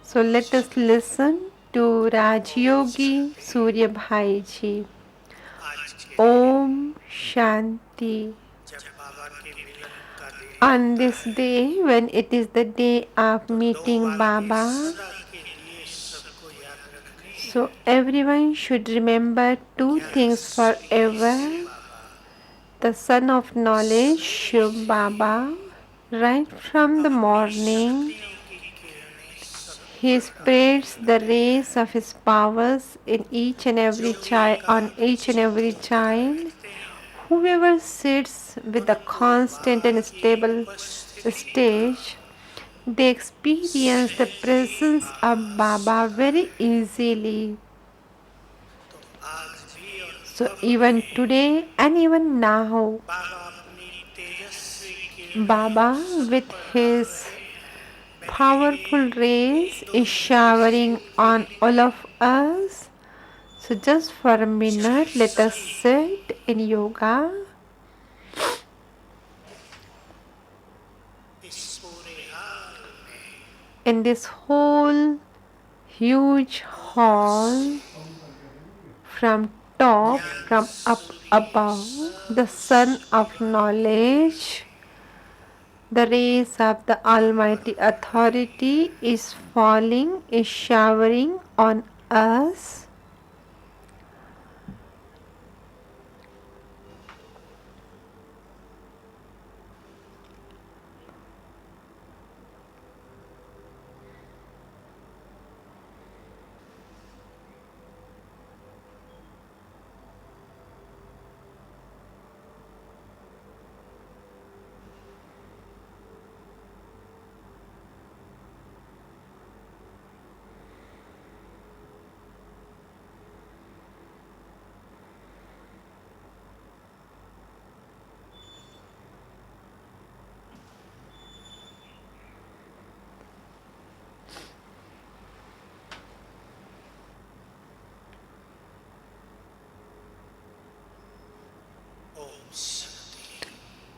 So let us listen to Rajyogi Surya Bhai ji. Om Shanti. On this day, when it is the day of meeting Baba, so everyone should remember two things forever. The Son of Knowledge, Shiv Baba, right from the morning, he spreads the rays of his powers in each and every child, on each and every child. Whoever sits with a constant and stable stage, they experience the presence of Baba very easily. So even today and even now, Baba with his powerful rays is showering on all of us. So just for a minute, let us sit in yoga. In this whole huge hall, from top, from up above, the sun of knowledge, the rays of the Almighty Authority is falling, is showering on us.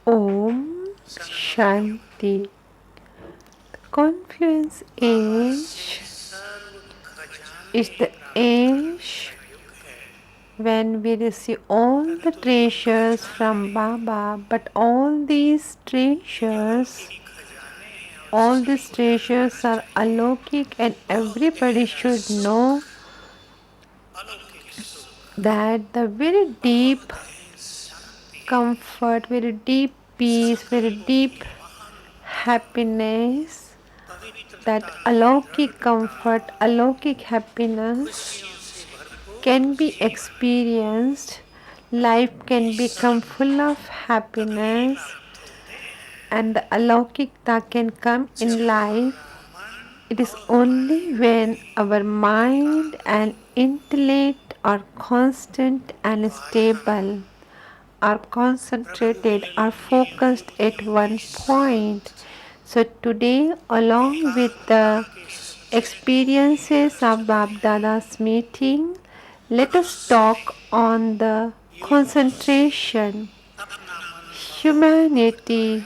Om Shanti. Confluence age is the age when we receive all the treasures from Baba, but all these treasures are alokik, and everybody should know that the very deep comfort, very deep peace, very deep happiness, that alokik comfort, alokik happiness can be experienced. Life can become full of happiness, and the alaukikta can come in life. It is only when our mind and intellect are constant and stable, are concentrated, are focused at one point. So today, along with the experiences of Babdada's meeting, let us talk on the concentration. Humanity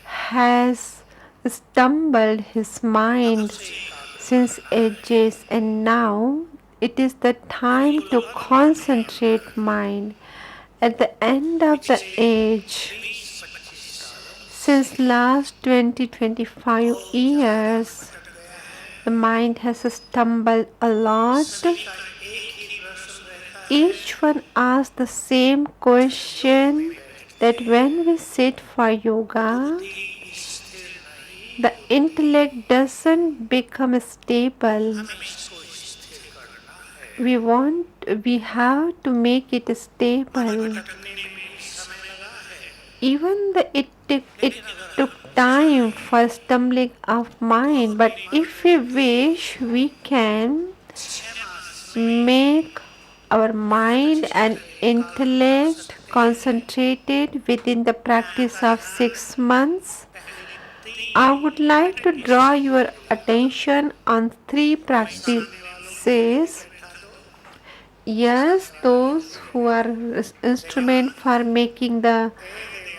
has stumbled his mind since ages, and now it is the time to concentrate mind. At the end of the age, since last 20-25 years, the mind has stumbled a lot. Each one asks the same question, that when we sit for yoga, the intellect doesn't become stable. We have to make it stable. Even it took time for stumbling of mind, but if we wish, we can make our mind and intellect concentrated within the practice of 6 months. I would like to draw your attention on 3 practices. Yes, those who are instrument for making the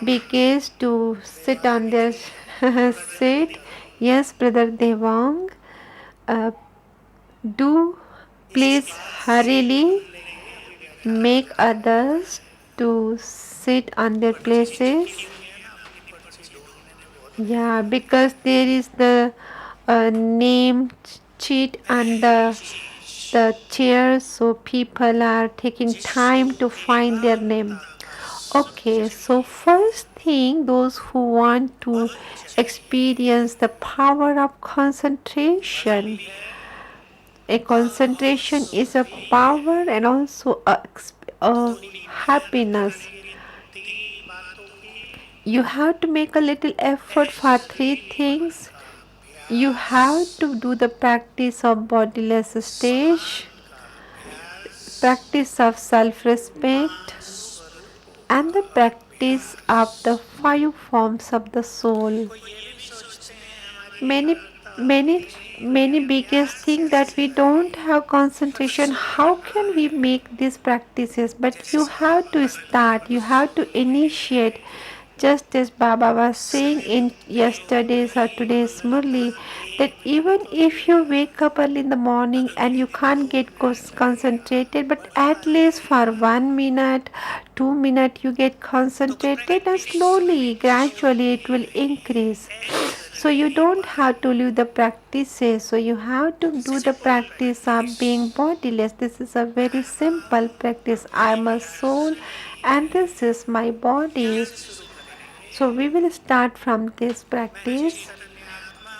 BKs to sit on their seat. Yes, Brother Devang. Uh, do please hurriedly make others to sit on their places. Yeah, because there is the name cheat on the chairs, so people are taking time to find their name. Okay, so first thing, those who want to experience the power of concentration. A concentration is a power and also a happiness. You have to make a little effort for three things. You have to do the practice of bodiless stage, practice of self respect, and the practice of the five forms of the soul. Many, many, many biggest think that we don't have concentration. How can we make these practices? But you have to start, you have to initiate. Just as Baba was saying in yesterday's or today's Murli, that even if you wake up early in the morning and you can't get concentrated, but at least for 1 minute, 2 minutes, you get concentrated, and slowly, gradually, it will increase. So you don't have to leave the practices. So you have to do the practice of being bodiless. This is a very simple practice. I am a soul and this is my body. So we will start from this practice.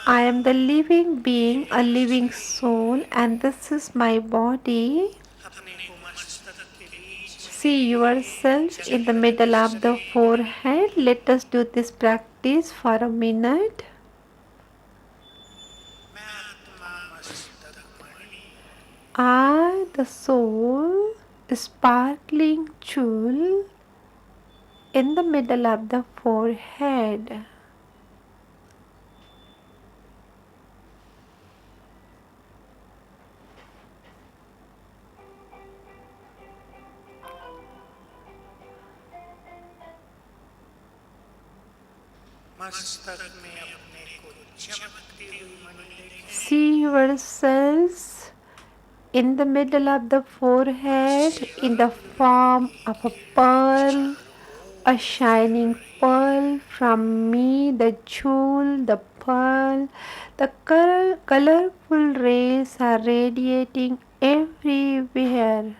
I am the living being, a living soul, and this is my body. See yourself in the middle of the forehead. Let us do this practice for a minute. I, the soul, sparkling jewel in the middle of the forehead. See yourselves in the middle of the forehead in the form of a pearl, a shining pearl from me, the jewel, the pearl. The colorful rays are radiating everywhere.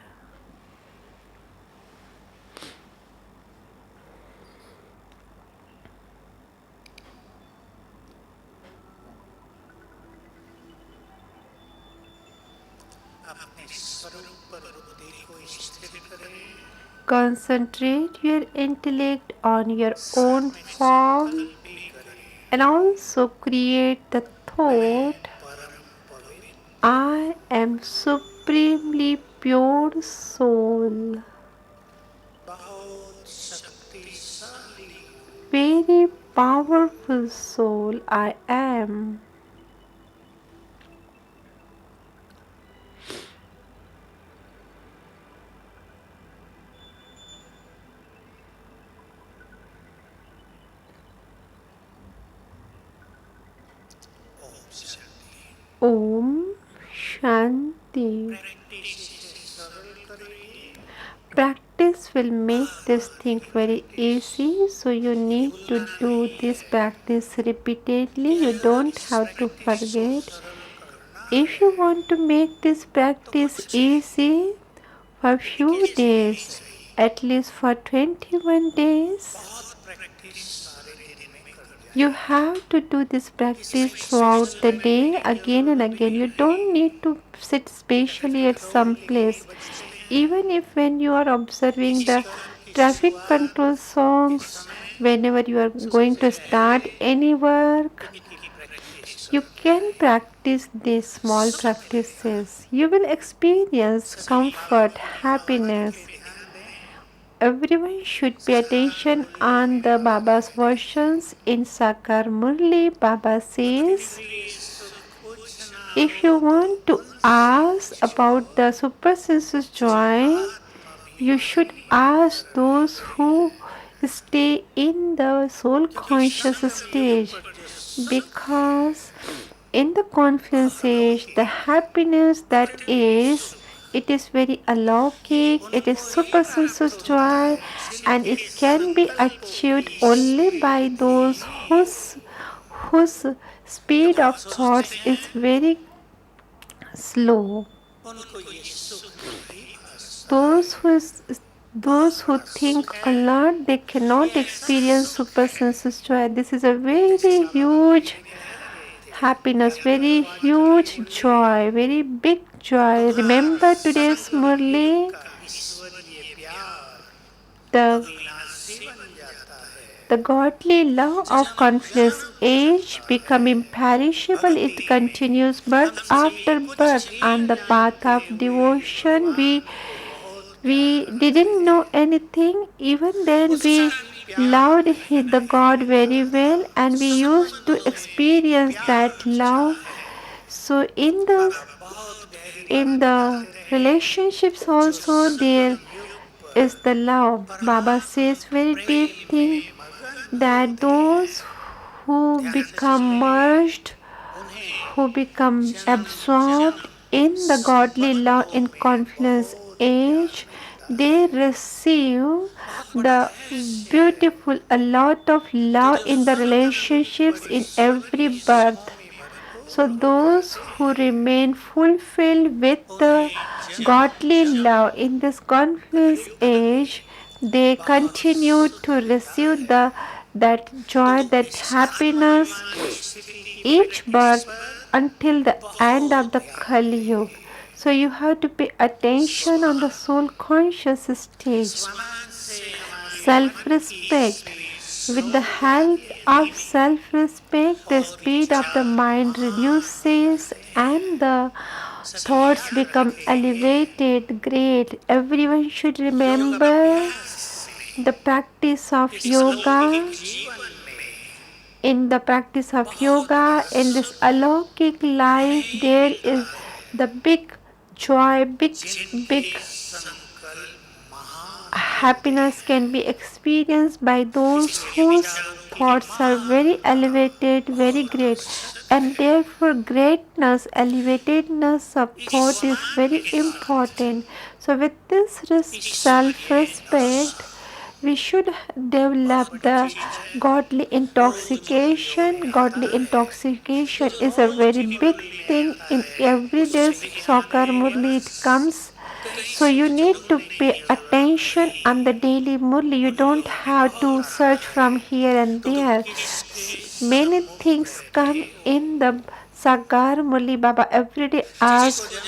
Concentrate your intellect on your own form and also create the thought, I am supremely pure soul. Very powerful soul I am. Om Shanti. Practice will make this thing very easy, so you need to do this practice repeatedly. You don't have to forget. If you want to make this practice easy for few days, at least for 21 days, you have to do this practice throughout the day again and again. You don't need to sit specially at some place. Even if when you are observing the traffic control songs, whenever you are going to start any work, you can practice these small practices. You will experience comfort, happiness. Everyone should pay attention on the Baba's versions. In Sakar Murli, Baba says, if you want to ask about the super senses joy, you should ask those who stay in the soul conscious stage, because In the confidence age, the happiness that is, it is very alaukic, it is super sensuous joy, and it can be achieved only by those whose speed of thoughts is very slow. Those who those who think a lot, they cannot experience super sensuous joy. This is a very huge happiness, very huge joy, very big joy. Remember today's Murli, the the godly love of confidence age become imperishable. It continues birth after birth on the path of devotion. We didn't know anything. Even then, we loved the God very well, and we used to experience that love. So in the relationships also there is the love. Baba says very deep thing that those who become merged, who become absorbed in the godly love in confidence age, they receive the beautiful a lot of love in the relationships in every birth. So those who remain fulfilled with the godly love in this confidence age, they continue to receive that joy, that happiness each birth until the end of the Kali Yuga. So you have to pay attention on the soul conscious stage. Self respect. With the help of self respect, the speed of the mind reduces and the thoughts become elevated, great. Everyone should remember the practice of yoga. In the practice of yoga, in this alaukic life, there is the big joy, big happiness can be experienced by those whose thoughts are very elevated, very great, and therefore greatness, elevatedness of thought is very important. So, with this self respect, we should develop the godly intoxication. Godly intoxication is a very big thing in everyday's soccer murli. It comes, so you need to pay attention on the daily murli. You don't have to search from here and there. Many things come in the Sagar Murli. Baba every day asks,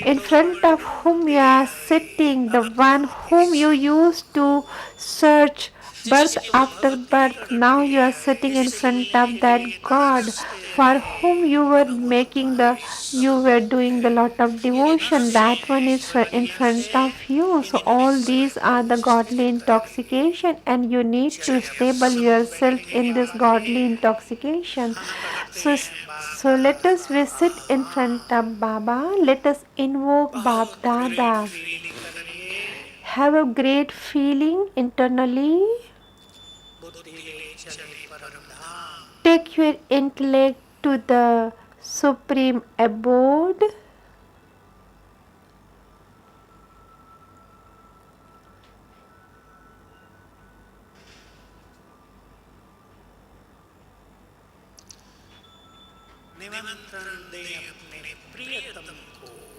in front of whom you are sitting, the one whom you used to search birth after birth. Now you are sitting in front of that God for whom you were doing the lot of devotion. That one is in front of you. So all these are the godly intoxication, and you need to stable yourself in this godly intoxication. So so let us visit in front of Baba. Let us invoke Bab Dada. Have a great feeling internally. Take your intellect to the supreme abode.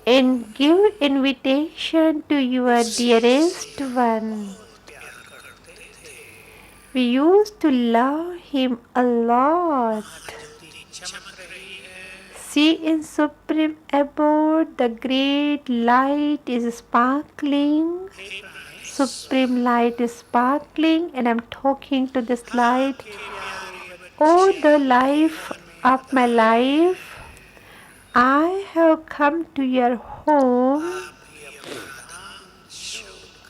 And give invitation to your dearest one. We used to love him a lot. See, in supreme abode, the great light is sparkling. Supreme light is sparkling, and I'm talking to this light. Oh, the life of my life, I have come to your home,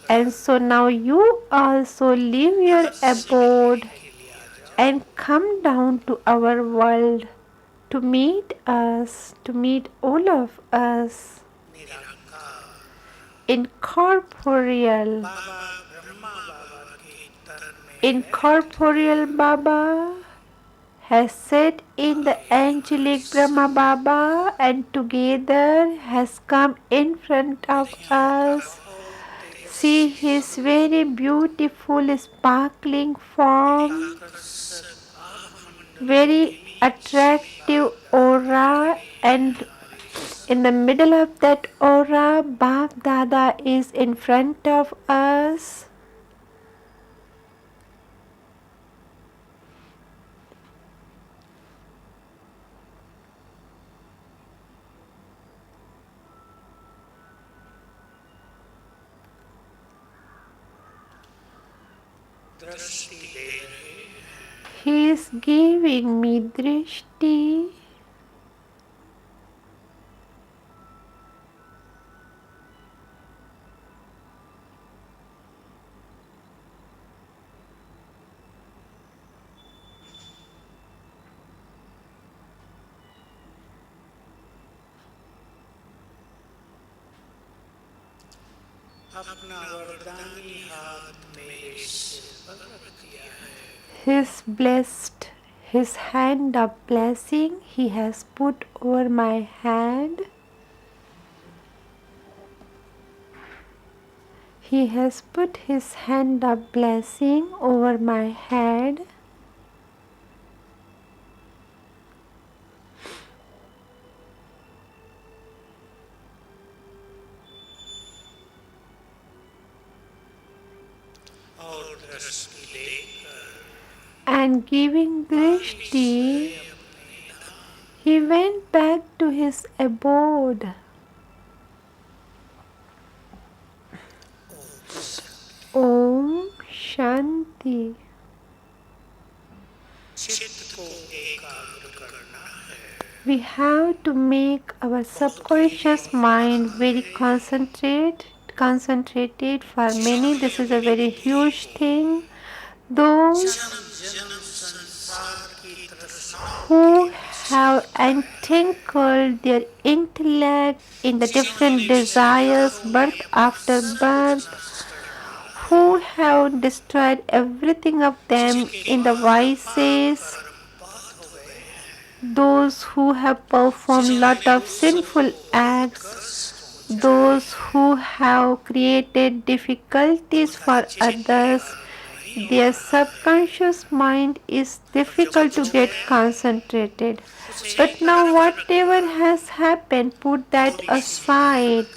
and so now you also leave your abode and come down to our world to meet us, to meet all of us. Incorporeal. Incorporeal Baba has sat in the angelic Brahma Baba and together has come in front of us. See his very beautiful sparkling form, very attractive aura, and in the middle of that aura, Bab Dada is in front of us. He is giving me drishti. His hand of blessing he has put over my hand. He has put his hand of blessing over my head. And giving drishti, he went back to his abode. Om Shanti. We have to make our subconscious mind very concentrated. For many, this is a very huge thing. Those who have entangled their intellect in the different desires, birth after birth, who have destroyed everything of them in the vices, those who have performed lot of sinful acts, those who have created difficulties for others, their subconscious mind is difficult to get concentrated. But now whatever has happened, put that aside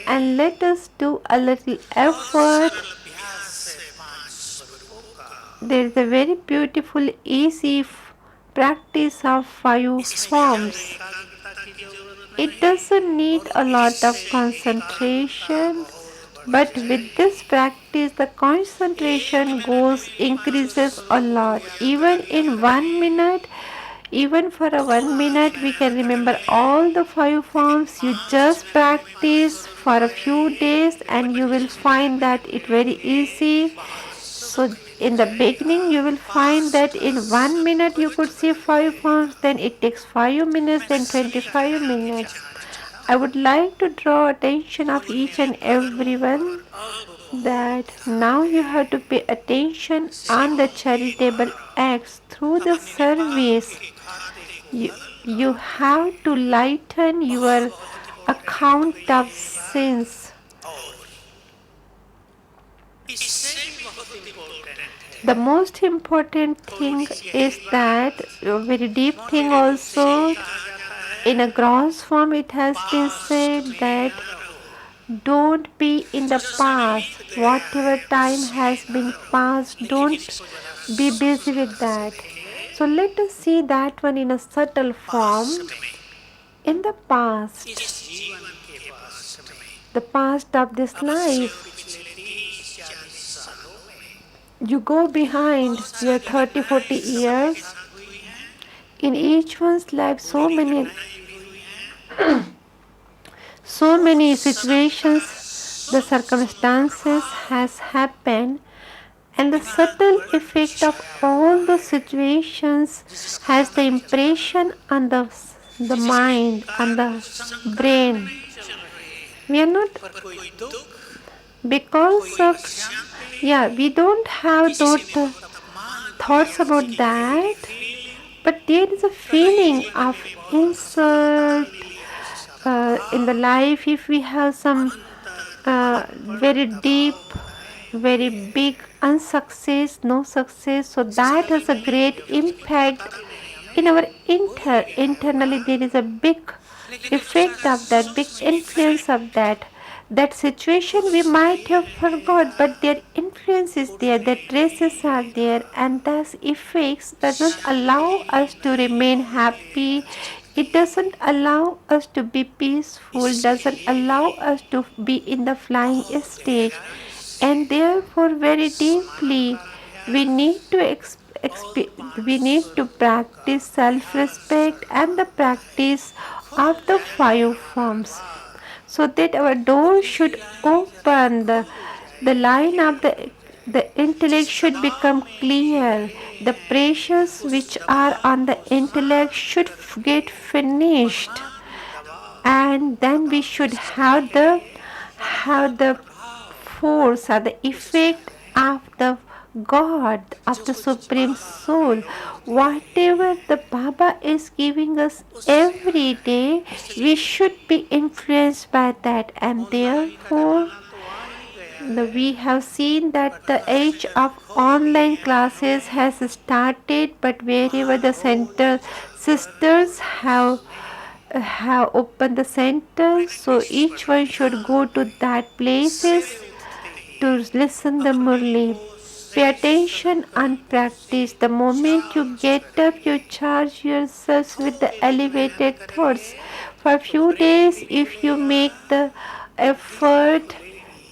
and let us do a little effort. There is a very beautiful, easy practice of 5 forms. It doesn't need a lot of concentration, but with this practice, the concentration increases a lot. Even in 1 minute, even for a 1 minute, we can remember all the 5 forms. You just practice for a few days, and you will find that it very easy. So in the beginning, you will find that in 1 minute you could see 5 forms. Then it takes 5 minutes, then 25 minutes. I would like to draw attention of each and everyone that now you have to pay attention on the charitable acts through the service. You have to lighten your account of sins. The most important thing is that, a very deep thing also, in a gross form it has been said that don't be in the past. Whatever time has been passed, don't be busy with that. So let us see that one in a subtle form. In the past, the past of this life, you go behind your 30-40 years. In each one's life, so many situations, the circumstances has happened, and the subtle effect of all the situations has the impression on the mind, on the brain. We are not, because of, we don't have those thoughts about that, But there is a feeling of insult in the life if we have some very deep, very big unsuccess, no success. So that has a great impact in our internally. There is a big effect of that, big influence of that situation we might have forgot, but their influence is there, their traces are there, and thus effects doesn't allow us to remain happy. It doesn't allow us to be peaceful, doesn't allow us to be in the flying stage, and therefore very deeply we need to we need to practice self-respect and the practice of the five forms, so that our door should open, the line of the intellect should become clear, the pressures which are on the intellect should get finished, and then we should have the force or the effect of the God, of the Supreme Soul. Whatever the Baba is giving us every day, we should be influenced by that, and therefore we have seen that the age of online classes has started, but wherever the center sisters have opened the center, so each one should go to that places to listen the Murli. Pay attention and practice. The moment you get up, you charge yourselves with the elevated thoughts. For a few days, if you make the effort,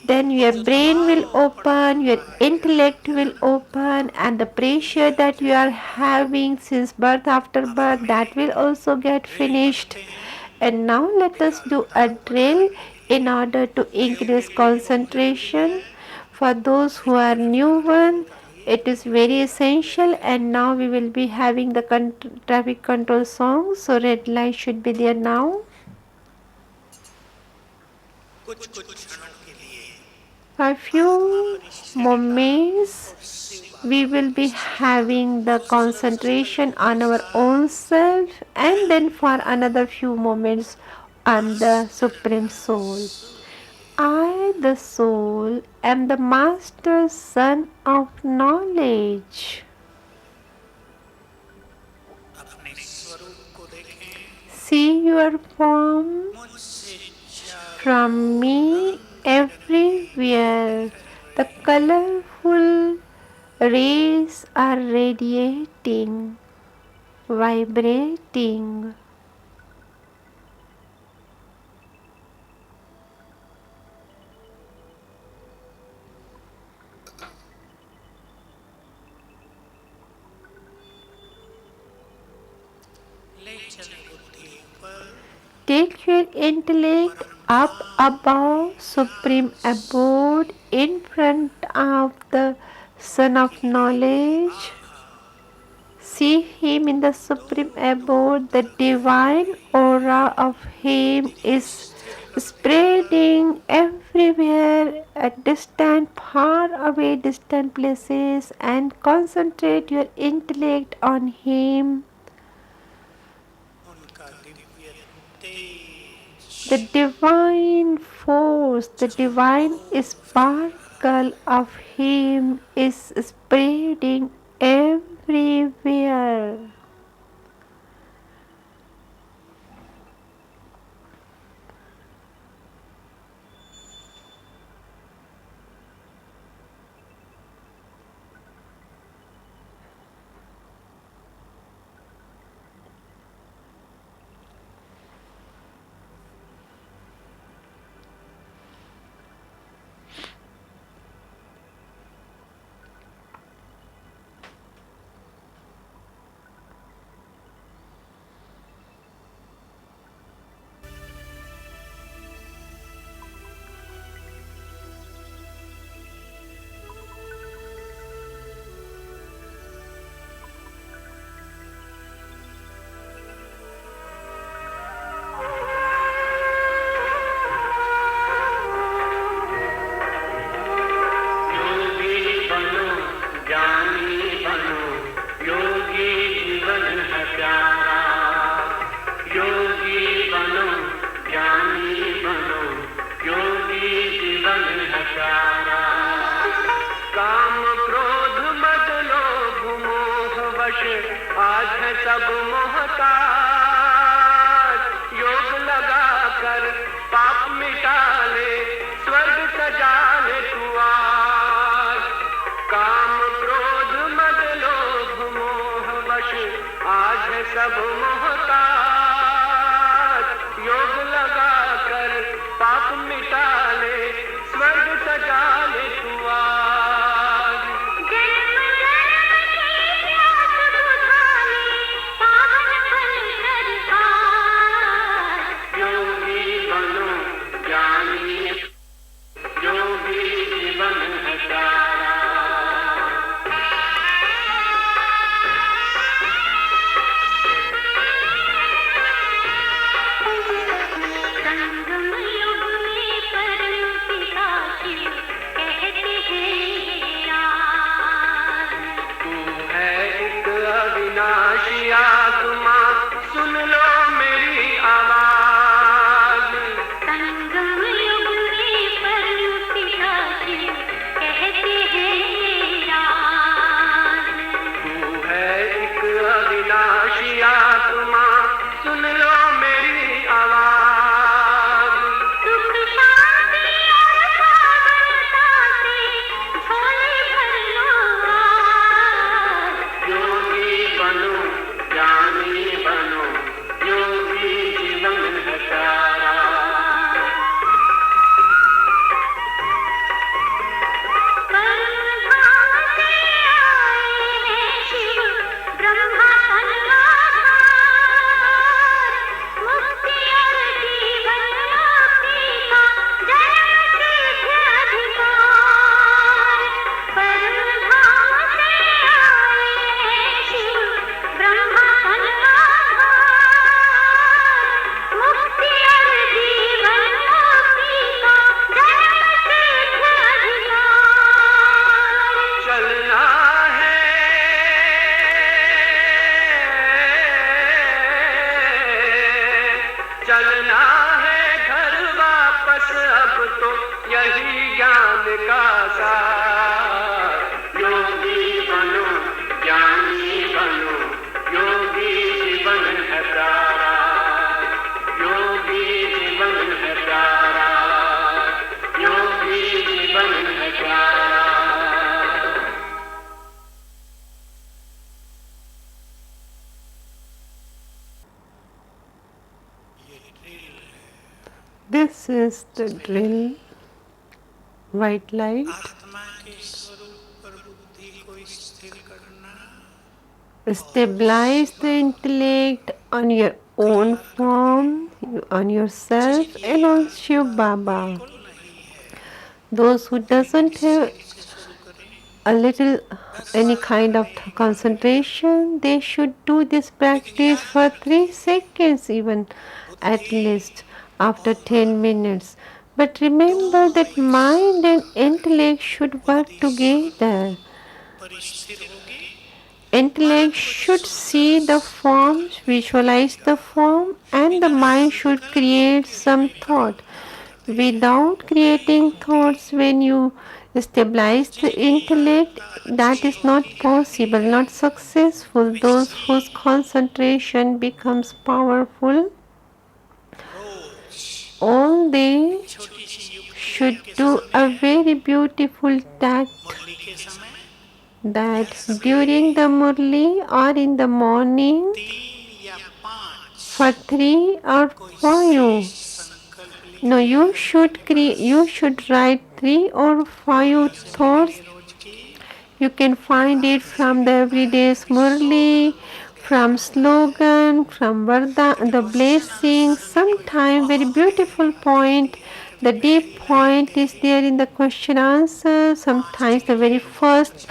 then your brain will open, your intellect will open, and the pressure that you are having since birth after birth, that will also get finished. And now let us do a drill in order to increase concentration. For those who are new one, it is very essential, and now we will be having the traffic control song, so red light should be there now. For a few moments we will be having the concentration on our own self, and then for another few moments on the Supreme Soul. I, the soul, am the master son of knowledge. See your form from me everywhere. The colorful rays are radiating, vibrating. Take your intellect up above supreme abode in front of the Son of Knowledge. See him in the supreme abode. The divine aura of him is spreading everywhere at distant, far away, distant places, and concentrate your intellect on him. The divine force, the divine sparkle of him is spreading everywhere. सब मोहताज, योग लगा कर पाप मिटा ले, स्वर्ग सजा ले तू आज। काम क्रोध मद लोभ मोह वश आज है सब मोहताज, योग लगा कर पाप मिटा ले, स्वर्ग सजा ले तू आज। जन्म जन्म की प्यास बुझा ले, पावन फल सरकार। योगी बनो ज्ञानी, योगी जीवन है प्यारा। संगम युग में परम पिता शिव कहते हैं यार। तू है एक अविनाशी आत्मा, सुन लो मेरी आवाज। संगम युग में परम पिता शिव कहते हैं यार। तू है एक अविनाशी आत्मा, सुन लो मेरी आवाज। सुख शांति और साधनता से झोले भर लो आज। योगी बनो ज्ञानी बनो, योगी जीवन है प्यारा। परम धाम से आए हैं शिव ब्रह्मा तनवाधार। मुक्ति और जीवन मुक्ति का जन्म सिद्ध अधिकार। परम धाम से आए हैं शिव ब्रह्मा तनवाधार। मुक्ति और जीवन मुक्ति का जन्म सिद्ध अधिकार। चलना है, चलना है घर वापस अब तो, यही ज्ञान का सार। योगी बनो ज्ञानी बनो, योगी जीवन है प्यारा। योगी जीवन है प्यारा, योगी जीवन है प्यारा। This is the drill. White light. आत्मा के स्वरूप पर बुद्धि को स्थिर करना, Stabilize the intellect on your own form, on yourself, and on Shiv Baba. Those who doesn't have a little any kind of concentration, they should do this practice for 3 seconds even, at least after 10 minutes. But remember that mind and intellect should work together. पर स्थिर होगी Intellect should see the forms, visualize the form, and the mind should create some thought. Without creating thoughts, when you stabilize the intellect, that is not possible, not successful. Those whose concentration becomes powerful, rose all they छोटी सी युक्ति should do a very beautiful tact, मुरली के समय that during the murli or in the morning, 3 या 5 for 3 or 5, संकल्प ले no, you should write 3 or 5 thoughts. रोज की You can find it from the everyday's murli, from slogan, from varda, the blessings. Sometime very beautiful point, the deep point is there in the question answer. Sometimes the very first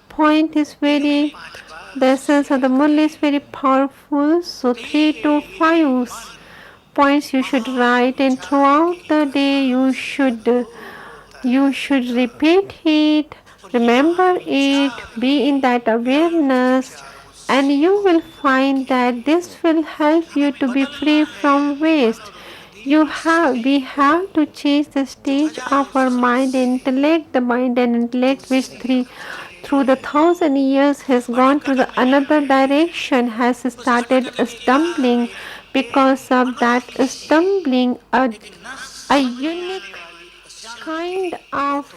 point is very, the essence of the murli is very powerful. So 3 to 5 points you should write, and throughout the day you should repeat it, remember it, be in that awareness, and you will find that this will help you to be free from waste. We have to change the stage of our mind and intellect, the mind and intellect which through the 1,000 years has gone to the another direction, has started stumbling. Because of that stumbling, a unique kind of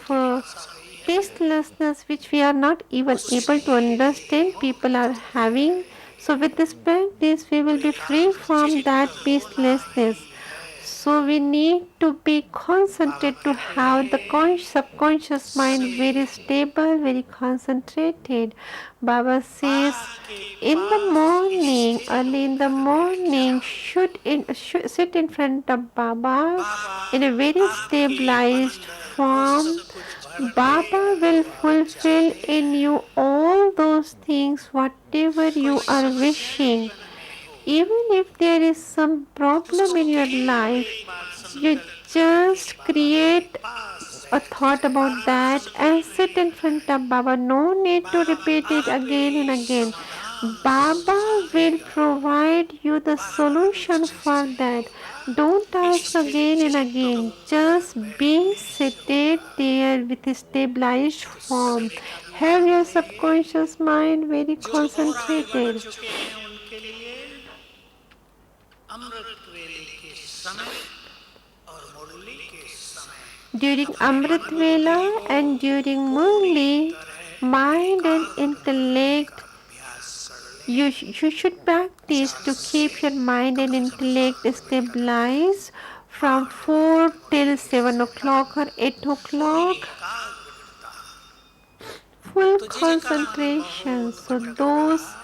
tastelessness which we are not even able to understand people are having. So with this practice we will be free from that tastelessness. So we need to be concentrated to have the subconscious mind very stable, very concentrated. Baba says in the morning, early in the morning, should sit in front of Baba in a very stabilized form. Baba will fulfill in you all those things, whatever you are wishing. Even if there is some problem in your life, you just create a thought about that and sit in front of Baba. No need to repeat it again and again. Baba will provide you the solution for that. Don't ask again and again. Just be seated there with a stabilized form. Have your subconscious mind very जो घोड़ा बन concentrated. चुके हैं उनके लिए अमृत वेले के समय और मुरली के समय During अपने Amrit मन Vela बुद्धि को and during पूरी Murli, तरह mind and एकाग्र करने का intellect, अभ्यास कर you, लें you should practice to keep your mind and intellect stabilized from 4 till 7 o'clock or 8 पूरी o'clock. एकाग्रता Full तो जिनका concentration. बहुत So भटक रहा those है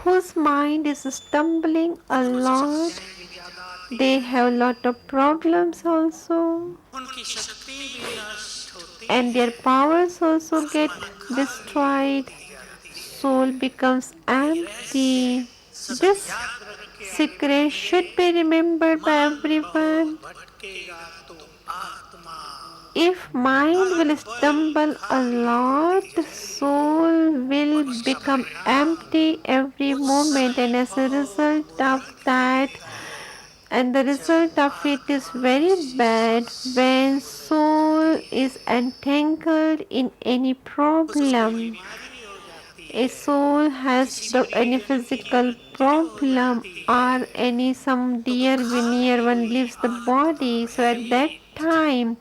whose mind is stumbling a उनको lot, समस्याएं भी ज्यादा आती they हैं have a lot of problems also. उनकी शक्ति भी नष्ट होती And है their powers also और get मन खाली destroyed. होती जाती है Soul becomes ये रहस्य empty. सदा This याद रख के secret should रखिए be remembered by मन everyone. बहुत भटकेगा तो आत्मा If mind will बराबर stumble a खाली lot, होती जाएगी soul will और उसका become परिणाम empty every उस moment, समय and as a बहुत result of बुरा that, दिखेगा and the जब result of it is आत्मा very किसी bad समस्या में when उलझ जाती soul is है entangled in any उसे कोई problem. बीमारी हो जाती A है soul has किसी the प्रिय any जन की physical मृत्यु हो problem जाती है or any some तो वो dear खाली near one हुई leaves the आत्मा body, so at that भयभीत time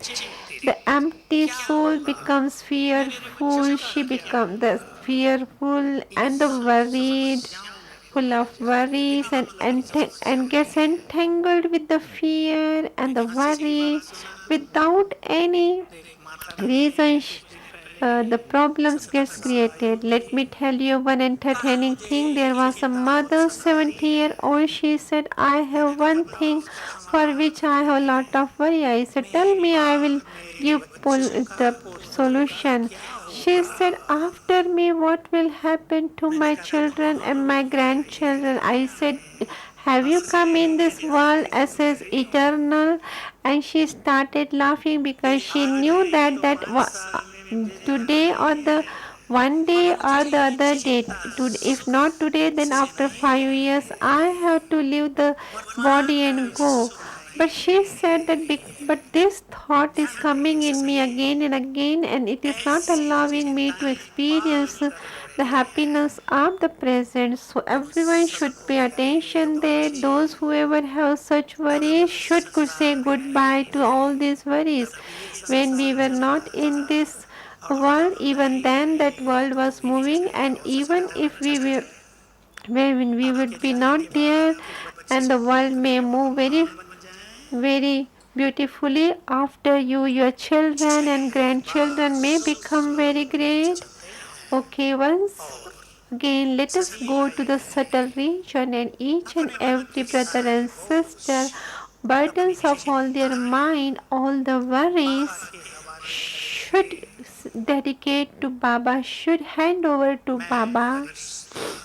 the चिंतित empty क्या soul होगा becomes मेरे बच्चों fearful. का She क्या becomes the होगा fearful ये and the सब worried, समस्याओं में full उलझ of जाते हैं बिना worries मतलब की and समस्याएं gets entangled with the fear and the एक हंसी की worry बात सुनाऊं without any तो एक माता पिता ने reason. कुछ दिन पहले The problems gets सत्संग सुनाई created. Let me tell you one कहा entertaining मुझे thing. There ये was a किताब mother, पसंद आती 70-year है old. She said, I मैंने have कहा one बताओ thing क्या for which I समाधान have a है lot of worry. I said, tell मेरे me, I will बाद मेरे give बच्चों का the पोतों का solution. क्या She होगा said, after me, what will happen to मैंने my कहा तुम children बहुत and my बड़ी कह रही grandchildren? I said, है have you हंसते come in this world गिड़गिड़ाती as बोल is रही हूँ eternal? And she started laughing कि because she आज knew नहीं that तो 5 साल में भी तेरी today or कहानी the है one पर day मुझे or the ये other day, चिंता if not today, then से after नहीं 5 years, I है have to leave the वर्तमान body काल and से go. सुख But नहीं she said that, है but this thought is ध्यान रखिए coming इसे in me सही again and again, and it is not ऐसी allowing me to चिंताएं बार experience बार the बढ़ती हैं happiness of the present. So हम everyone should सबको pay बताइए attention there. Those बाजी whoever have such हम worries जब इस should say संसार में goodbye नहीं to all थे these worries. तब ये When we संसार were not चलता था in this और जब world, हम even नहीं then that रहे world तो was भी moving, चलेगा and वो even संसार if we were चलेगा when we आपके would be जाने के not there, बाद कुछ बच्चे and the सोचते world हैं may कभी हम move very महान बन जाएं very beautifully after you. Your children and grandchildren may बस become very great. चलते Okay, हैं once और again, let us सभी go to लगे the रहें subtle region, and each and अपने मन every के brother सारे and sister, बोझ अपनी burdens of all their चिंताएं mind, all the Baba worries, के हवाले कर should दीजिए dedicate to Baba, should hand over to मैं Baba. फरिश्ता हूँ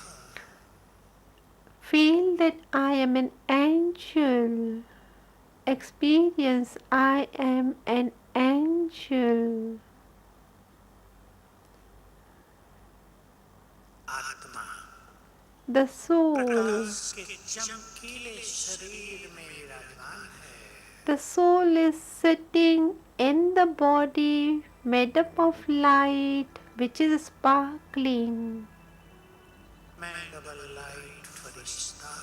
Feel that I am an angel. Experience I am an angel. आत्मा The soul. प्रकाश के चमकीले शरीर में विराजमान है The soul is sitting in the body made up of light, which is sparkling. मैं double light Firishta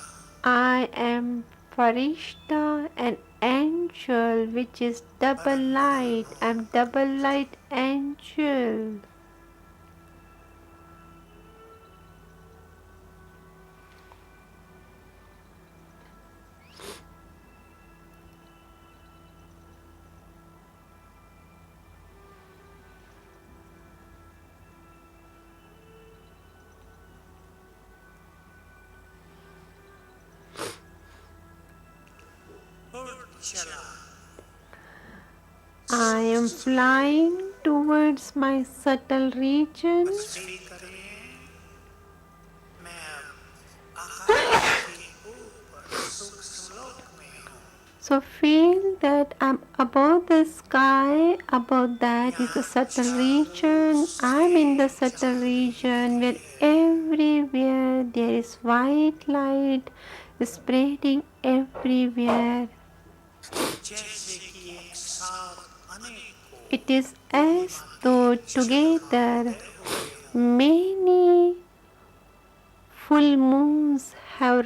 I am Farishta, an angel, which is double बरंदर light. I हूँ am double light angel. उड़ चला I am flying towards my subtle region. बस feel करें मैं अब आकाश के ऊपर सूक्ष्म लोक में हूँ So feel that I'm above the sky, above that is the यहाँ subtle चारों region. I'm in the से subtle region चमकती where है everywhere there is white light spreading everywhere. जैसे कि एक साथ अनेकों It is as पूर्णिमा के though चंद्रमा together उदय हुए हों many full moons have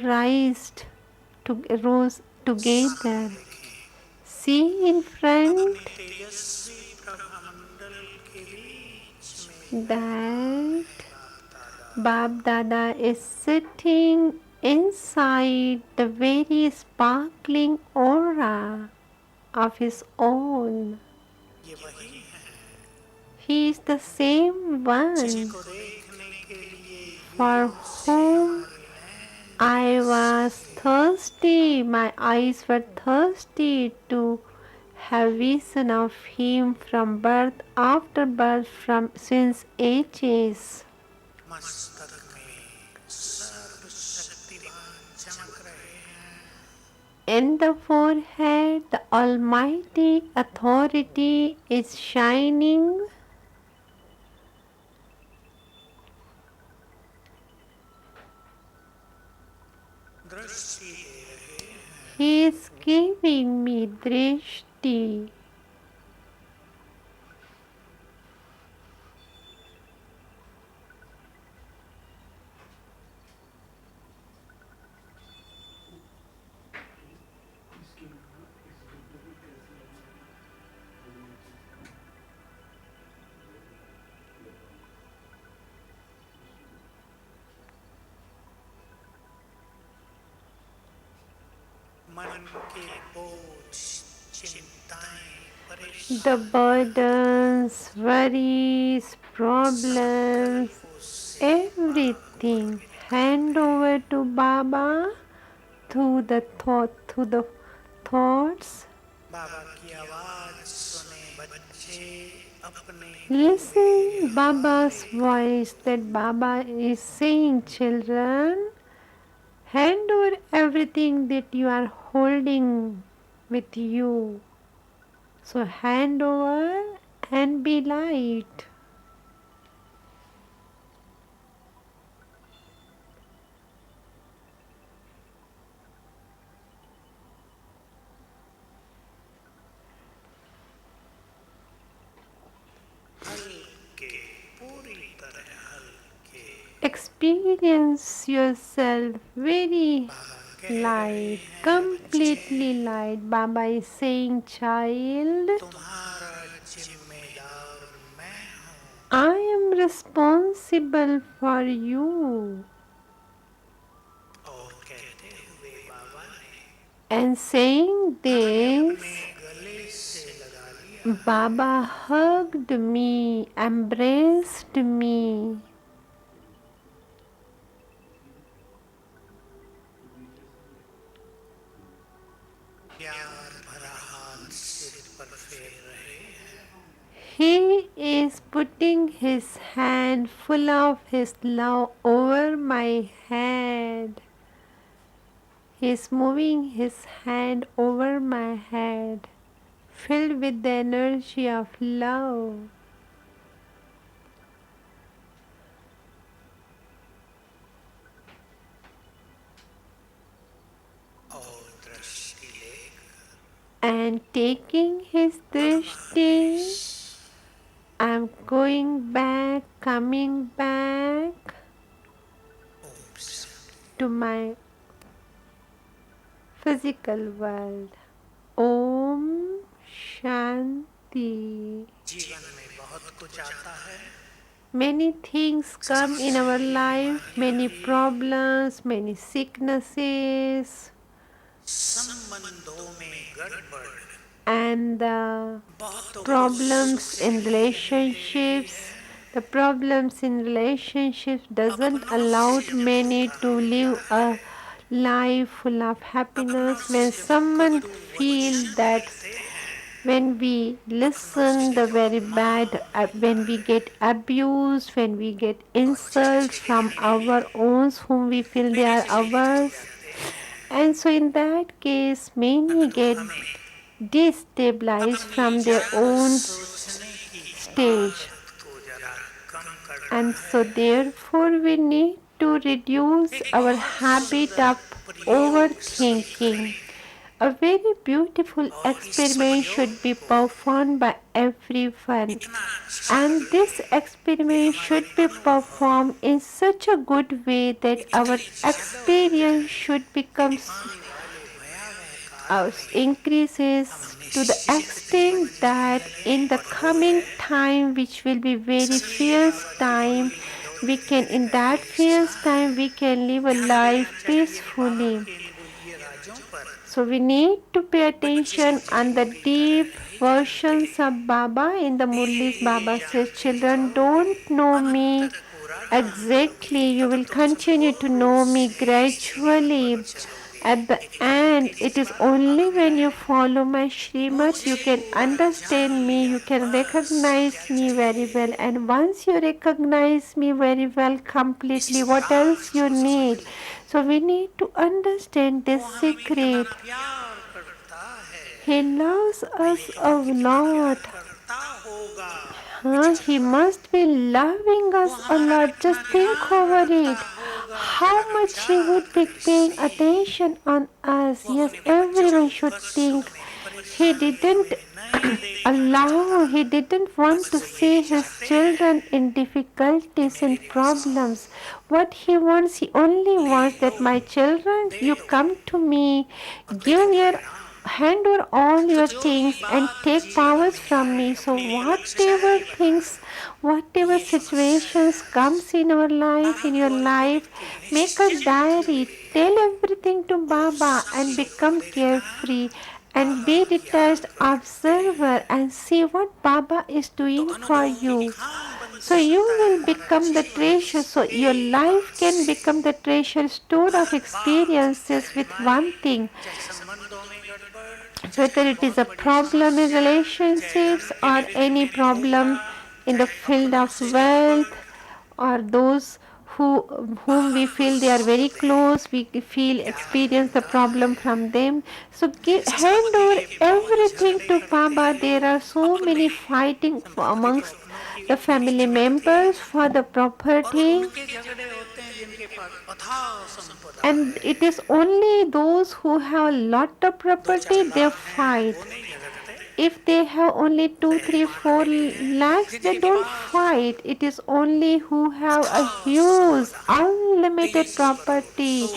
rose सामने together. देखें See in अपने front तेजस्वी प्रभामंडल के बीच में बैठा that है बाप दादा Bab Dada is sitting inside the very sparkling aura of his own. ये वही है He is the same one जिनको देखने के लिए for युगों से whom हमारे नैन I was तरसे thirsty, my eyes were thirsty to have vision of him from birth after birth from since ages. मस्तक में सर्वशक्तिमान चमक रहे हैं In the forehead, the Almighty Authority is shining. दृष्टि दे रहे हैं He is giving me drishti. मन के बोझ चिंताएं The परेशानियां burdens, worries, problems, संकल्पों से पाक और everything पवित्र hand करें over to Baba through the thoughts. बाबा की आवाज सुने बच्चे अपने को मेरे Listen हवाले Baba's voice that Baba is saying, children, hand over everything that you are holding with you. So hand over and be light. हल्के पूरी तरह हल्के Experience yourself very बाबा कह रहे light, हैं completely बच्चे light. Baba is saying, child, तुम्हारा जिम्मेदार मैं हूँ I am responsible for you. और कहते हुए बाबा ने And saying हमें अपने this, गले से लगा लिया Baba hugged me, embraced me. प्यार भरा हाथ सिर पर फेर रहे हैं He is putting his hand full of his love over my head. He is moving his hand over my head, filled with the energy of love. और दृष्टि लेकर And taking his हमारे drishti, I'm going back, coming back Om Shanti. to my physical world. Om Shanti. जीवन में बहुत कुछ आता है, Many things come in our समस्याएं, life, बीमारियां many भी, problems, many sicknesses, संबंधों में गड़बड़, and the बहुतों को सुख problems से in दूर किए हुए relationships. हैं। The problems in relationships doesn't अपनों allow से जब many धोखा to मिलता live है, a life full of अपनों happiness. से When जब someone कटु feel वचन that, मिलते हैं, when we अपनों listen से the जब very मान bad, मिलता when we है get abused, when we get और insult झगड़े from our own whom we feel they are पीड़ित हो ours, जाते हैं, and so in that case many परंतु get हमें destabilized अपनी from their ज्यादा own सोचने की stage. आदत को जरा कम करना And so है। therefore we need to reduce एक our बहुत habit सुंदर of प्रयोग सभी overthinking. करें A very beautiful और इस experiment प्रयोग should be को performed by everyone. इतना अच्छा And करें this कि experiment हमारे should be अनुभव performed in such a good way that इतने our ज्यादा हो experience जाए should कि become आने वाले भयावह काल में हम increases to the निश्चिंत जीवन extent जीने that लगे in the और वो coming है time, which will be very सभी fierce बाबा की time, मुरली में we दौड़ते can in that रहे fierce time we can live a ध्यान life देना चाहिए बाबा peacefully. के इन गुह्य राजों पर। So we need to pay बच्चे attention on the मुरली का deep रंग नहीं जानते, versions of Baba. In the Murlis, धीरे Baba says, जानते children जाओ, don't know अनंत me तक पूरा जान लोगे, exactly. You तब will तो continue to know संपूर्ण me से सीढ़ियों पर gradually. चलोगे। At the एक end, लंबी it is बात only when you है, follow my Shrimad you मुझे can पूरा जान understand me, लिया, you can बस क्या recognize me very चाहिए? well. And once you recognize me very well इस completely, what else Raj you को समझ need? ले, So we need to understand वो this हमें इतना secret. प्यार करता He है, loves पहले us a कहो कितना प्यार lot. करता होगा, He विचार करो। must be loving वो us a हमारा lot. कितना Just think ध्यान over रखता it. होगा, जरा How much He विचार would be करो paying सभी। attention on us. वो Yes, अपने बच्चों everyone को should कष्टों think. में, He परेशानियों didn't में नहीं देखना allow, चाहता, He didn't want बस to वो यही see His चाहते children हैं in कि difficulties मेरे and जैसा problems. हो, What He wants, He only ले wants low, that my children, they you दो come to me, और देखो give your परिणाम। hand over all तो your जो भी things and बात take जीवन powers में from आए, me. So अपने लिए लक्ष्य whatever डायरी बनाए, things, whatever ये समस्याएं situations comes in our life, in your life, भागदौड़ की make a निश्चिंत diary, हुए tell everything to वो Baba and सब become परिणाम carefree and बाबा be याद detached करते observer हैं। and see what Baba is तो doing for अनुभवों की you. खान बन So you सकता है will हमारा become the जीवन treasure. इस So your एक life बात can से। become the treasure store of हर बात, experiences चाहे with बीमारी, one thing. चाहे संबंधों में गड़बड़, चाहे Whether it is बहुत a बड़ी problem in समस्या, चाहे relationships अन्न or मिलने any में धोखा, problem in the चाहे field अपनों of से wealth, गड़बड़, or those who whom we बाबा को feel they are very सौंप दें, close, we feel क्या experience the मिलता problem है? from them. So give hand over सबके बहुत everything झगड़े to करते Baba. There हैं, are so अपने many fighting संबंधी तो amongst अपनों के the बीच family में लगे members for the और property. उनके झगड़े होते हैं जिनके पास अथाह संपदा And है, it is only those who have a lot of दो चार property they लाख हैं fight. वो नहीं झगड़ते, If they have only 2, 3, पहलवान 4 मिले हैं lakhs, they जिनके don't pass fight. It is only who have a अथाह huge, संपदा, unlimited 30 crore, property,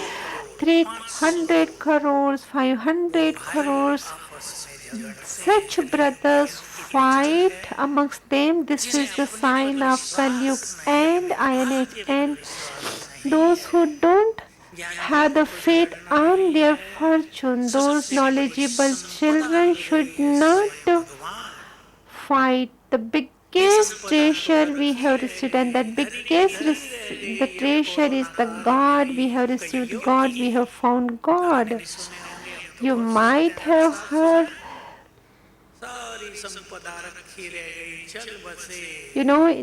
100 crore, 500 300 crore, crores, वो 500 भाई crores. आपस में झगड़ते Such हैं। brothers कलयुग की लक्षण fight है, amongst them. This जिन्हें is the अपने पर sign of Kalyug विश्वास नहीं, and अपने Iron Age. भाग्य पर And विश्वास नहीं those है, who don't ज्ञानियों have the को faith झगड़ना on नहीं their है, fortune, those सबसे बड़ी knowledgeable संपदा children मिली should है not स्वयं भगवान। fight. The ये biggest संपदा तो treasure we have received, and that रखिए, घर की biggest घर ही रह the गई अब treasure is कोरोना the काल God we में, have received. कलयुग God, we की। have found आपने God. भी सुने होंगे, अब तो You बहुत सुनते might हैं, have साथ heard, सुने, सारी संपदा रखी रह गई, चल बसे,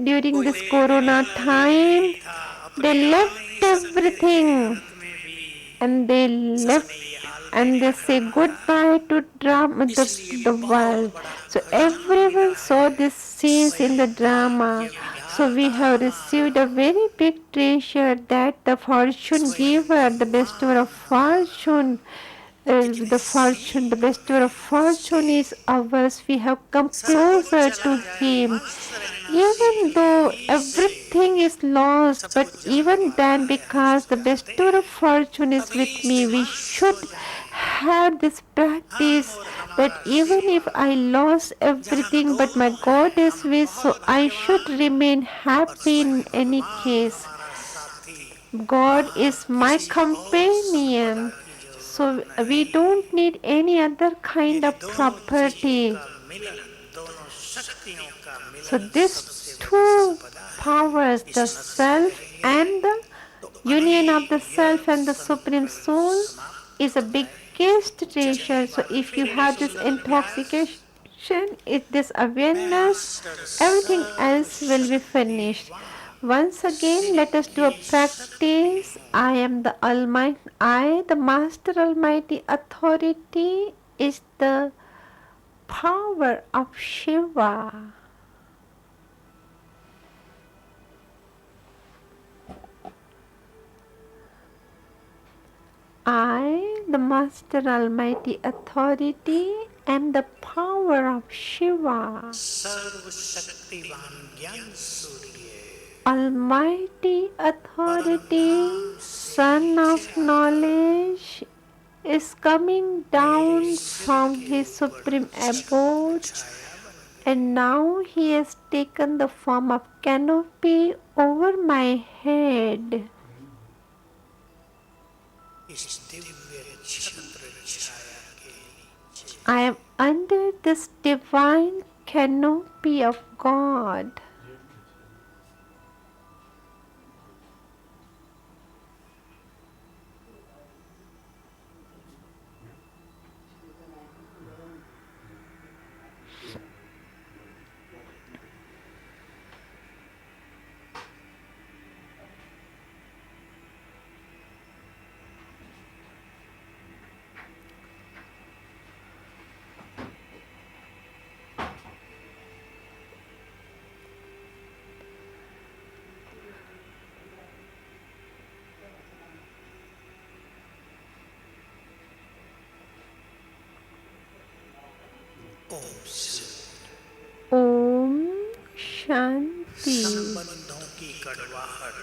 during कोई this देने corona वाला भी नहीं time, था, they अपने आ नहीं left सकते थे everything अंत में भी, and they left सबने ये हाल and they देखा say था, goodbye to drama, इसलिए the बहुत world. बड़ा So खजाना everyone मिला saw है, these scenes in the स्वयं drama. भाग्य So we विधाता have received a हमारा, very big treasure that the fortune स्वयं giver, the bestower of भगवान हमारा। fortune, The fortune, the bestower of fortune is ours. We have come closer to Him. Even though everything is lost, but even then, because the bestower of fortune is with me, we should have this practice that even if I lost everything, but my God is with, so I should remain और happy in any स्वयं case. हमारा साथी, God is my किसी और संपदा companion. की जरूरत So we नहीं। don't need any other kind ये of दोनों चीजों property. का मिलन, दोनों शक्तियों का So मिलन these सबसे बड़ी two संपदा है। powers, इस the नशे में self रहेंगे and the तो union of the self अनेक and the supreme संकट soul, is समाप्त a हो जाएंगे। biggest चलिए treasure. एक So बार if you फिर एक have this सुंदर अभ्यास। intoxication, this awareness, master everything else will be finished. सर्वशक्तिवान Once again, let us do Siddhi a शक्ति practice. हूँ। I am the Almighty, I, the Master Almighty Authority, is the power of Shiva. I, the Master Almighty Authority, am the power of Shiva. सर्वशक्तिवान ज्ञान सूर्य Almighty Authority, परम धाम से Son नीचे of आकर Knowledge, is coming मेरे down सिर from के his ऊपर supreme छत्र abode, छाया बन गए। and now he has taken the form of canopy over my head. इस दिव्य छत्र छाया के नीचे I am under this divine canopy of God. Om Shanti. Om Shanti. संबंधों की कड़वाहट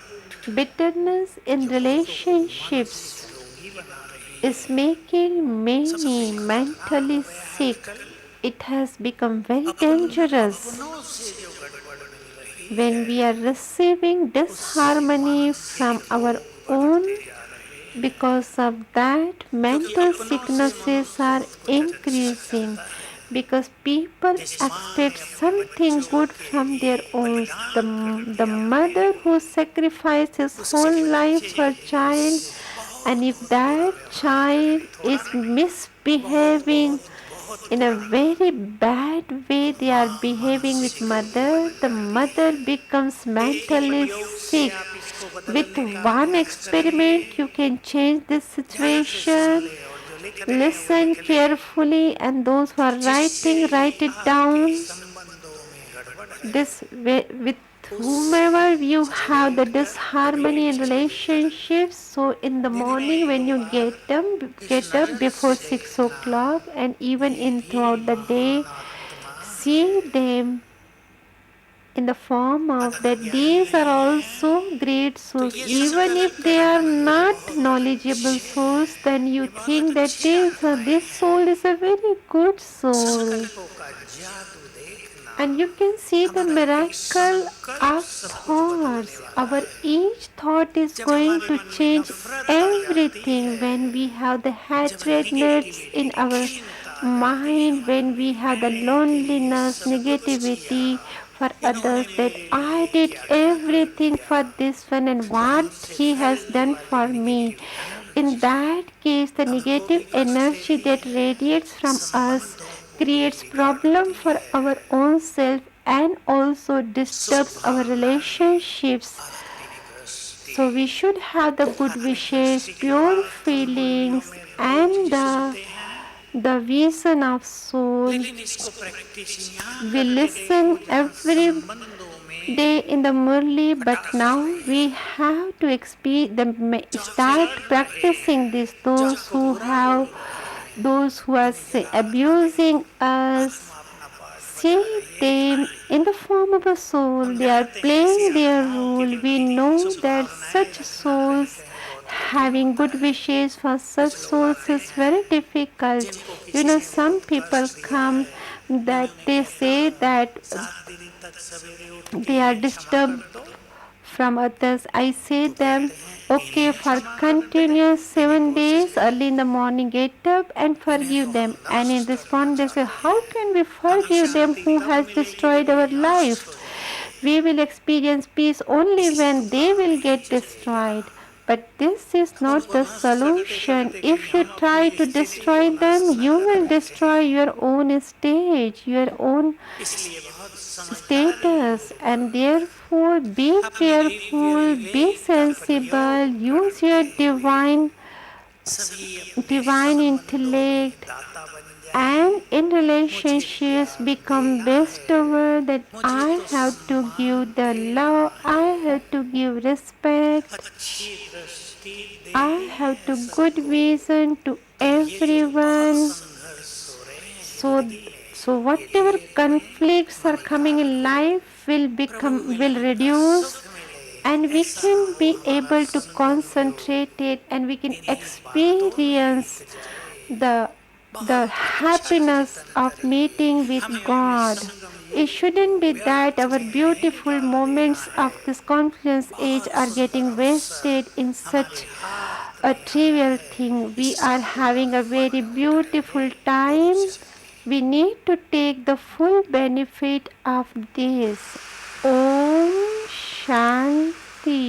Bitterness in जो बहुतों को relationships मानसिक रोगी बना रही is है, making many सबसे खतरनाक mentally हो गया है sick. आजकल। It has become very dangerous. अपनों से जो गड़बड़ मिल रही When है we are receiving उससे disharmony from मानसिक our रोग own, बढ़ते जा रहे हैं, because of that, क्योंकि mental अपनों से sicknesses मनुष्य are बहुत कुछ अच्छा increasing. चाहता है। Because people जिस माँ expect ने अपने something बच्चों good के from their लिए own. The, बलिदान कर the दिया mother है, who sacrifices उसके whole life बच्चे for her child, उससे and बहुत if बहुत बुरा that व्यवहार कर रहे child हैं। थोड़ा is नहीं, बहुत misbehaving बहुत बहुत in a बुरा। very bad way, they are माँ behaving with मानसिक रोगी mother, बन the जाती mother है। becomes एक mentally प्रयोग से sick. आप इसको With बदलने का one प्रयास करेंगे। experiment, you can change this ध्यान से सुन situation. ले और जो लिख रहे हैं वो Listen लिख ले। carefully, and those who are जिससे writing, write it आपके down. संबंधों में गड़बड़ है, This with उस whomever you have the जागृत कर अगले disharmony in क्षण भीतर relationships. So in the दिन morning में when दो you बार इस get up नजर before से 6 देखना o'clock, and even ये in भी throughout the day, महान आत्मा see है। them in the form of अगर that ज्ञानी these are नहीं है also great तो souls. ये Even संकल्प if they are करना ये not बहुत knowledgeable souls, then you बहुत think that अच्छी आत्माएं this हैं। soul is a very good soul. संकल्पों का जादू देखना, And you can see the हमारा एक miracle संकल्प of सब कुछ बदलने thoughts. वाला Our है। each thought is जब going हमारे to मन में change नफरत आ जाती everything. है, When we have the जब hatredness in निगेटिविटी our हीनता आ जाती है mind, मन when we में, have the मैंने तेने loneliness, सब कुछ किया, negativity for इन्होंने others, that मेरे I लिए did क्या क्या कर everything दिया, for this one and what वहीं से he has फैलने done वाली for me. Negative In energy that case, the हमको भी negative कष्ट energy देती that है, radiates from us संबंधों को भी creates problem बिगाड़ती for है। our own self and also Shubh disturbs our भावनाएं relationships. और अपनी दृष्टि, So we should have the good अपनी wishes, दृष्टि के pure बात हम मुरलियों feelings, में रोज and ही सुनते हैं, the vision of soul. लेकिन इसको प्रैक्टिस यहाँ We करके देखो listen जहाँ every संबंधों day में in the Murli, but खटास आ now रही we है, have to जहाँ start फ्लर्ट हो रही practicing है, this. जहाँ Those खुद who बुरा बोल have रहा है, those who are abusing us, अपना पार्ट बजा see रही है them दिखाएं। in the form of a soul. हम They are जानते हैं ऐसी playing their आत्माओं की role. जो We नीति know शुभ that भावनाएं such रखना souls कहीं कहीं बहुत कठिन having होता good है। wishes for such कुछ लोग souls आते is हैं very difficult. जिनको You किसी know, ने some बहुत people कष्ट दिया come है, मैं that उन्हें they कहता say हूँ that 7 दिन तक सवेरे उठ they के are क्षमा कर disturbed दो, from others. I say तो them, कहते हैं okay, इन्हें for क्षमा कर दे, continuous इन्हीं 7 days, कोशिश early in the morning, get up and इन्हें तो forgive हम them. And in नाश करना response, they say, चाहते how हैं। can we हमें forgive them शांति who तब has मिलेगी destroyed जब ये our नाश life? हो जाएंगे। We will experience peace only इसलिए तो when they काम will नहीं get चलेगा। destroyed. But this is हम not उनको the नष्ट करते solution. करते कहीं If you हम try अपनी to स्थिति को destroy them, नष्ट न you कर will बैठे। destroy your own stage, your own इसलिए बहुत समझदारी status, and पूर्वक therefore be अपने दिव्य careful, be विवेक का sensible, प्रयोग use your करते हुए सभी अपने divine संबंधों में intellect, दाता बन जाएं। and in मुझे relationships प्यार become देना best है, over that मुझे I तो have to सम्मान give the देना love, I है, have to give respect, अच्छी दृष्टि I देनी have है to good सबको। vision to तो ये जो बहुत everyone. संघर्ष हो रहे हैं So, जिंदगी so में, ये whatever धीरे धीरे conflicts are coming मनकाल in को life प्रभु will मिलन का reduce, सुख मिले, and we ऐसा can वो be हमारा able to संयोग concentrate योग it, and we can इन्हीं बातों में experience बीत जाए। the बहुत अच्छा happiness चिंतन of करिए, meeting with हमें उनमें God. संगम It shouldn't योग be that व्यर्थ our में नहीं beautiful निकाल देना moments of है। this confluence age बहुत are सुंदर getting अवसर wasted in हमारे such हाथ a में आया trivial है, thing. इस We are समय का having a very फायदा उठाइए beautiful और time. चलिए। We need to take the full benefit of this. Om Shanti.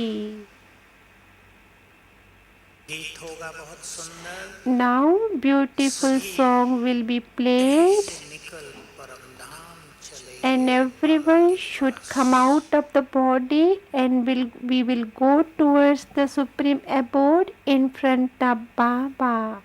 गीत होगा बहुत सुंदर, Now beautiful सभी song will be देह played, से निकल परम धाम चले, and बाबा everyone के should pass. come out of the body, and we will go towards the supreme abode in front of Baba.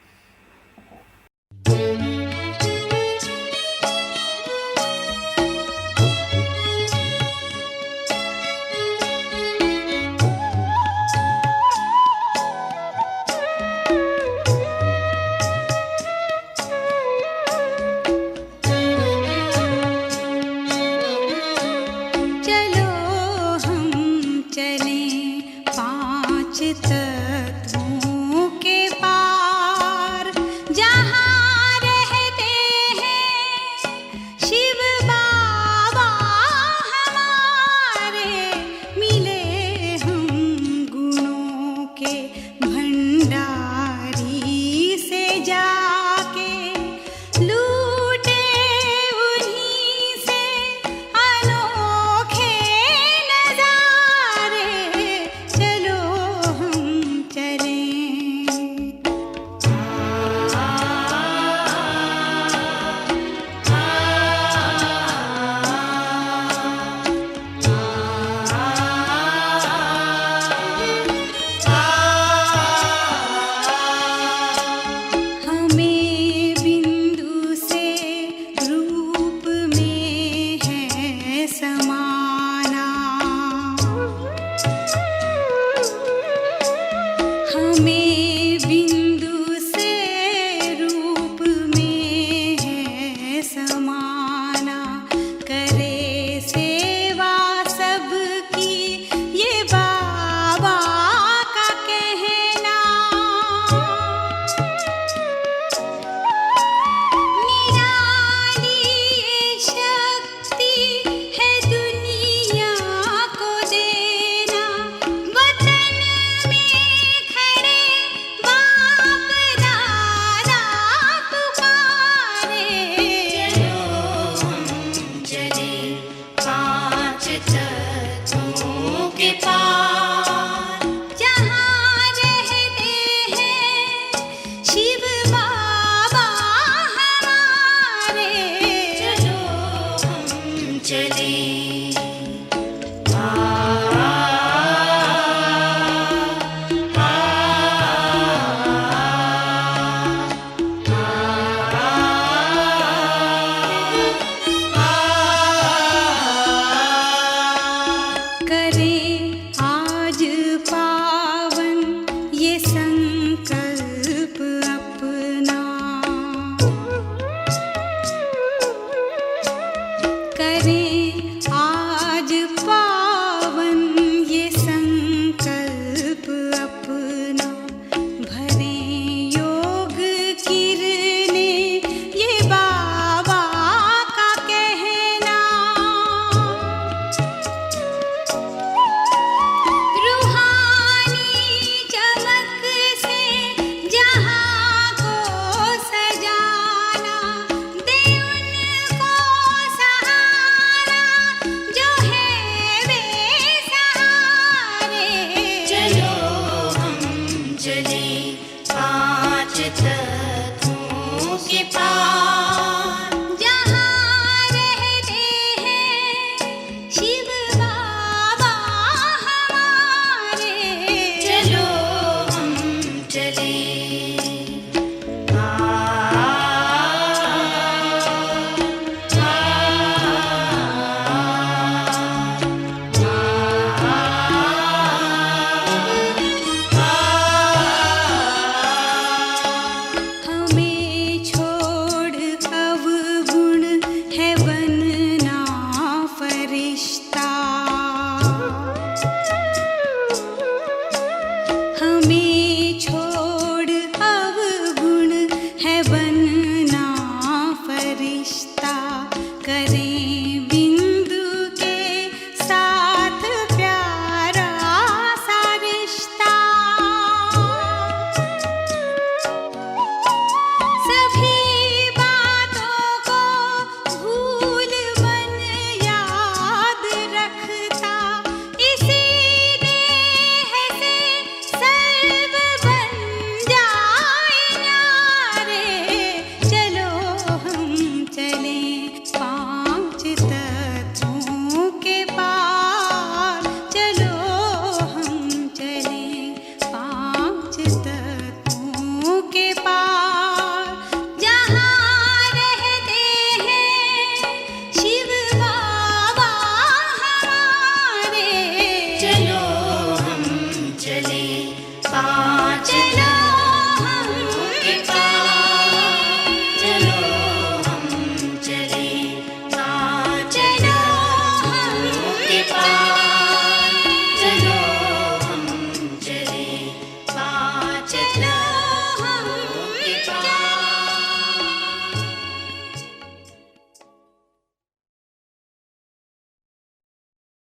चलो हम चलें 5 तत्वों के पार, जहाँ रहते हैं शिव बाबा हमारे। मिले हम गुणों के भंडारी से जाके, लूटे उन्हीं से अनोखे नजारे। चलो हम चलें। हमें बिंदु से रूप में है समाना, हमें बिंदु से रूप में है समाना। करे सेवा सबकी ये बाबा का कहना। निराली ये शक्ति है दुनिया को देना। वतन में खड़े बाप दादा पुकारे। चलो हम चले 5 तत्वों के पार, जहाँ रहते हैं शिव बाबा हमारे। चलो हम चले